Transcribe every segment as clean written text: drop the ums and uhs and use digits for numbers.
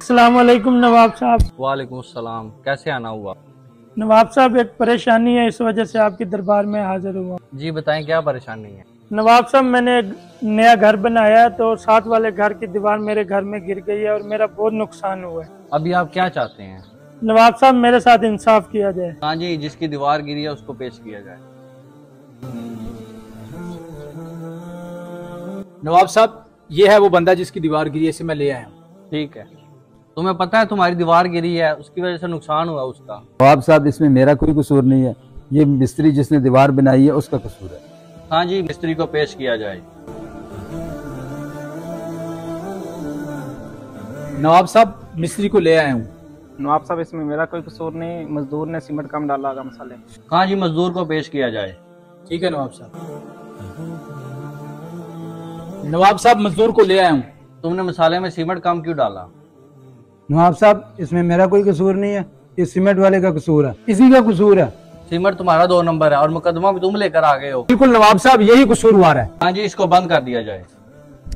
अस्सलाम वालेकुम नवाब साहब। वालेकुम अस्सलाम। कैसे आना हुआ? नवाब साहब एक परेशानी है, इस वजह से आपके दरबार में हाजिर हुआ। जी बताएं, क्या परेशानी है? नवाब साहब, मैंने एक नया घर बनाया है तो साथ वाले घर की दीवार मेरे घर में गिर गई है और मेरा बहुत नुकसान हुआ है। अभी आप क्या चाहते हैं? नवाब साहब, मेरे साथ इंसाफ किया जाए। हाँ जी, जिसकी दीवार गिरी है उसको पेश किया जाए। नवाब साहब, ये है वो बंदा जिसकी दीवार गिरी है, इसे मैं ले आया हूँ। ठीक है। तुम्हें पता है तुम्हारी दीवार गिरी है, उसकी वजह से नुकसान हुआ उसका। नवाब साहब, इसमें मेरा कोई कसूर नहीं है, ये मिस्त्री जिसने दीवार बनाई है उसका कसूर है। हाँ जी, मिस्त्री को पेश किया जाए। नवाब साहब, मिस्त्री को ले आया हूँ। नवाब साहब, इसमें मेरा कोई कसूर नहीं, मजदूर ने सीमेंट कम डाला होगा मसाले। हाँ जी, मजदूर को पेश किया जाए। ठीक है नवाब साहब। नवाब साहब, मजदूर को ले आया हूँ। तुमने मसाले में सीमेंट कम क्यों डाला? नवाब साहब, इसमें मेरा कोई कसूर नहीं है, ये सीमेंट वाले का कसूर है, इसी का कसूर है। सीमेंट तुम्हारा 2 नंबर है और मुकदमा भी तुम लेकर आ गए हो। बिल्कुल नवाब साहब, यही कसूरवार है। हाँ जी, इसको बंद कर दिया जाए।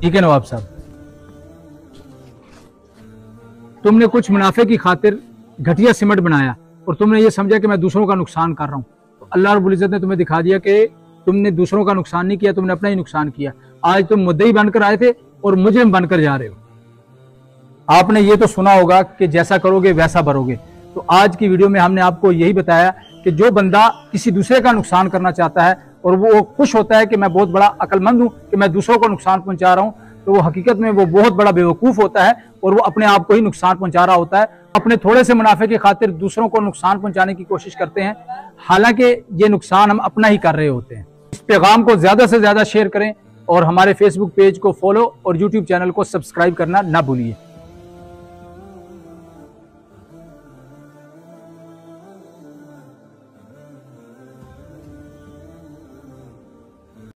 ठीक है नवाब साहब। तुमने कुछ मुनाफे की खातिर घटिया सीमेंट बनाया और तुमने ये समझा कि मैं दूसरों का नुकसान कर रहा हूँ, तो अल्लाह रब्बुल इज्जत ने तुम्हें दिखा दिया कि तुमने दूसरों का नुकसान नहीं किया, तुमने अपना ही नुकसान किया। आज तुम मुद्दई बनकर आए थे और मुजरिम बनकर जा रहे हो। आपने ये तो सुना होगा कि जैसा करोगे वैसा भरोगे। तो आज की वीडियो में हमने आपको यही बताया कि जो बंदा किसी दूसरे का नुकसान करना चाहता है और वो खुश होता है कि मैं बहुत बड़ा अक्लमंद हूं कि मैं दूसरों को नुकसान पहुंचा रहा हूं, तो वो हकीकत में वो बहुत बड़ा बेवकूफ होता है और वो अपने आप को ही नुकसान पहुंचा रहा होता है। अपने थोड़े से मुनाफे की खातिर दूसरों को नुकसान पहुंचाने की कोशिश करते हैं, हालांकि ये नुकसान हम अपना ही कर रहे होते हैं। इस पैगाम को ज्यादा से ज्यादा शेयर करें और हमारे फेसबुक पेज को फॉलो और यूट्यूब चैनल को सब्सक्राइब करना ना भूलिए।